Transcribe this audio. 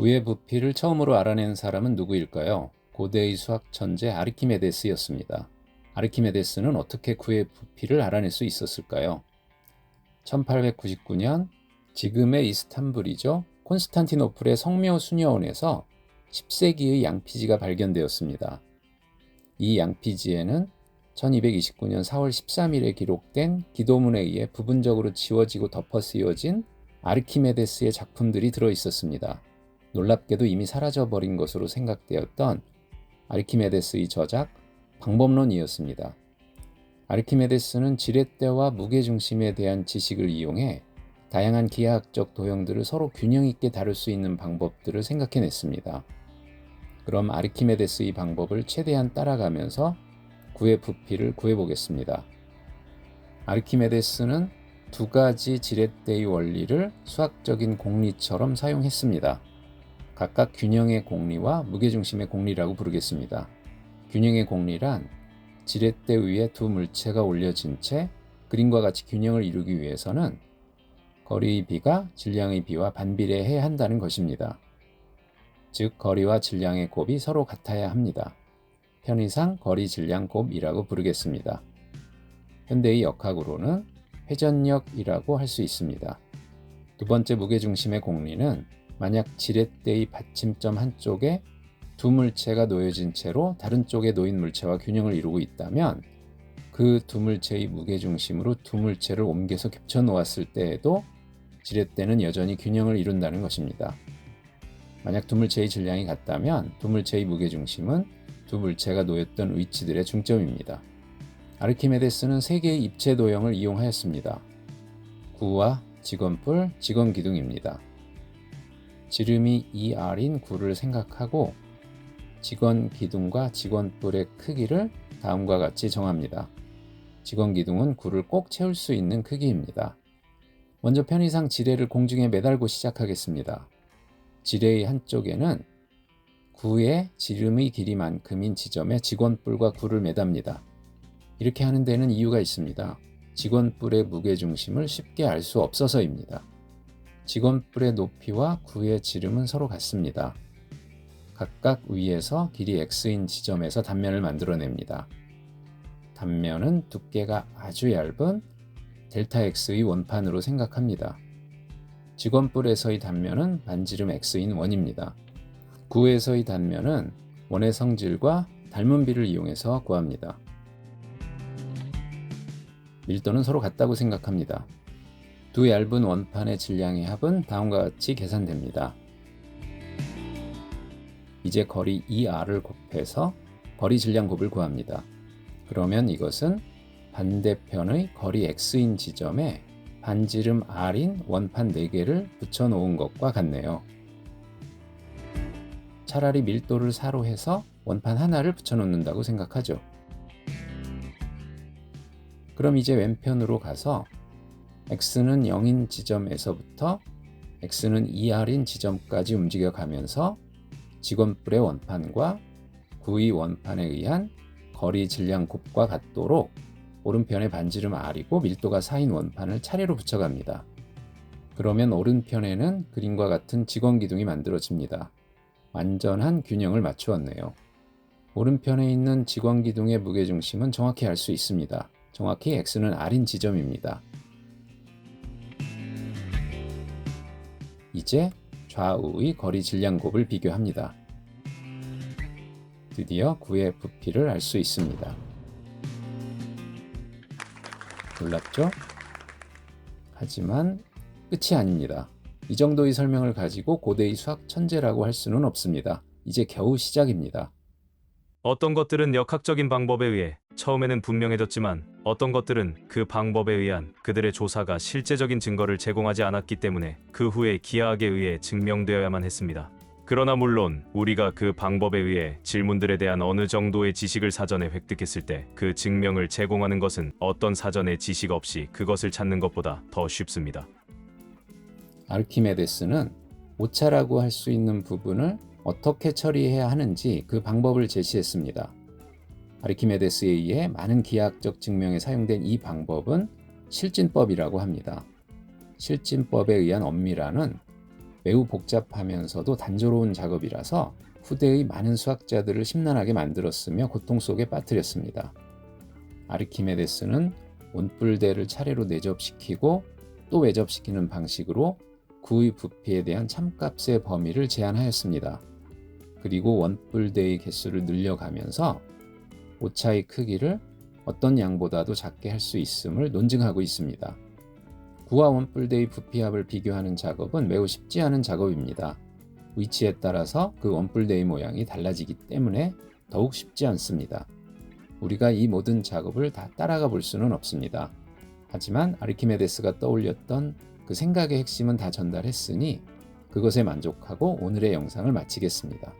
구의 부피를 처음으로 알아낸 사람은 누구일까요? 고대의 수학 천재 아르키메데스였습니다. 아르키메데스는 어떻게 구의 부피를 알아낼 수 있었을까요? 1899년 지금의 이스탄불이죠. 콘스탄티노플의 성묘 수녀원에서 10세기의 양피지가 발견되었습니다. 이 양피지에는 1229년 4월 13일에 기록된 기도문에 의해 부분적으로 지워지고 덮어 쓰여진 아르키메데스의 작품들이 들어있었습니다. 놀랍게도 이미 사라져버린 것으로 생각되었던 아르키메데스의 저작 방법론이었습니다. 아르키메데스는 지렛대와 무게중심에 대한 지식을 이용해 다양한 기하학적 도형들을 서로 균형 있게 다룰 수 있는 방법들을 생각해냈습니다. 그럼 아르키메데스의 방법을 최대한 따라가면서 구의 부피를 구해보겠습니다. 아르키메데스는 두 가지 지렛대의 원리를 수학적인 공리처럼 사용했습니다. 각각 균형의 공리와 무게중심의 공리라고 부르겠습니다. 균형의 공리란 지렛대 위에 두 물체가 올려진 채 그림과 같이 균형을 이루기 위해서는 거리의 비가 질량의 비와 반비례해야 한다는 것입니다. 즉 거리와 질량의 곱이 서로 같아야 합니다. 편의상 거리 질량 곱이라고 부르겠습니다. 현대의 역학으로는 회전력이라고 할 수 있습니다. 두 번째 무게중심의 공리는 만약 지렛대의 받침점 한쪽에 두 물체가 놓여진 채로 다른 쪽에 놓인 물체와 균형을 이루고 있다면 그 두 물체의 무게중심으로 두 물체를 옮겨서 겹쳐 놓았을 때에도 지렛대는 여전히 균형을 이룬다는 것입니다. 만약 두 물체의 질량이 같다면 두 물체의 무게중심은 두 물체가 놓였던 위치들의 중점입니다. 아르키메데스는 세 개의 입체 도형을 이용하였습니다. 구와 직원뿔, 직원기둥입니다. 지름이 2r인 구를 생각하고 직원기둥과 직원뿔의 크기를 다음과 같이 정합니다. 직원기둥은 구를 꼭 채울 수 있는 크기입니다. 먼저 편의상 지뢰를 공중에 매달고 시작하겠습니다. 지뢰의 한쪽에는 구의 지름의 길이만큼인 지점에 직원뿔과 구를 매답니다. 이렇게 하는 데는 이유가 있습니다. 직원뿔의 무게중심을 쉽게 알 수 없어서입니다. 직원뿔의 높이와 구의 지름은 서로 같습니다. 각각 위에서 길이 x인 지점에서 단면을 만들어냅니다. 단면은 두께가 아주 얇은 델타 x의 원판으로 생각합니다. 직원뿔에서의 단면은 반지름 x인 원입니다. 구에서의 단면은 원의 성질과 닮은 비를 이용해서 구합니다. 밀도는 서로 같다고 생각합니다. 두 얇은 원판의 질량의 합은 다음과 같이 계산됩니다. 이제 거리 2r을 곱해서 거리 질량 곱을 구합니다. 그러면 이것은 반대편의 거리 x인 지점에 반지름 r인 원판 4개를 붙여놓은 것과 같네요. 차라리 밀도를 4로 해서 원판 하나를 붙여놓는다고 생각하죠. 그럼 이제 왼편으로 가서 x는 0인 지점에서부터 x는 2r인 지점까지 움직여가면서 직원뿔의 원판과 구의 원판에 의한 거리 질량 곱과 같도록 오른편에 반지름 r이고 밀도가 4인 원판을 차례로 붙여갑니다. 그러면 오른편에는 그림과 같은 직원기둥이 만들어집니다. 완전한 균형을 맞추었네요. 오른편에 있는 직원기둥의 무게중심은 정확히 알 수 있습니다. 정확히 x는 r인 지점입니다. 이제 좌우의 거리 질량 곱을 비교합니다. 드디어 구의 부피를 알 수 있습니다. 놀랍죠? 하지만 끝이 아닙니다. 이 정도의 설명을 가지고 고대의 수학 천재라고 할 수는 없습니다. 이제 겨우 시작입니다. 어떤 것들은 역학적인 방법에 의해 처음에는 분명해졌지만 어떤 것들은 그 방법에 의한 그들의 조사가 실제적인 증거를 제공하지 않았기 때문에 그 후에 기하학에 의해 증명되어야만 했습니다. 그러나 물론 우리가 그 방법에 의해 질문들에 대한 어느 정도의 지식을 사전에 획득했을 때 그 증명을 제공하는 것은 어떤 사전의 지식 없이 그것을 찾는 것보다 더 쉽습니다. 아르키메데스는 오차라고 할 수 있는 부분을 어떻게 처리해야 하는지 그 방법을 제시했습니다. 아르키메데스에 의해 많은 기하학적 증명에 사용된 이 방법은 실진법이라고 합니다. 실진법에 의한 엄밀한은 매우 복잡하면서도 단조로운 작업이라서 후대의 많은 수학자들을 심란하게 만들었으며 고통 속에 빠뜨렸습니다. 아르키메데스는 원뿔대를 차례로 내접시키고 또 외접시키는 방식으로 구의 부피에 대한 참값의 범위를 제한하였습니다. 그리고 원뿔대의 개수를 늘려가면서 오차의 크기를 어떤 양보다도 작게 할 수 있음을 논증하고 있습니다. 구와 원뿔대의 부피합을 비교하는 작업은 매우 쉽지 않은 작업입니다. 위치에 따라서 그 원뿔대의 모양이 달라지기 때문에 더욱 쉽지 않습니다. 우리가 이 모든 작업을 다 따라가 볼 수는 없습니다. 하지만 아르키메데스가 떠올렸던 그 생각의 핵심은 다 전달했으니 그것에 만족하고 오늘의 영상을 마치겠습니다.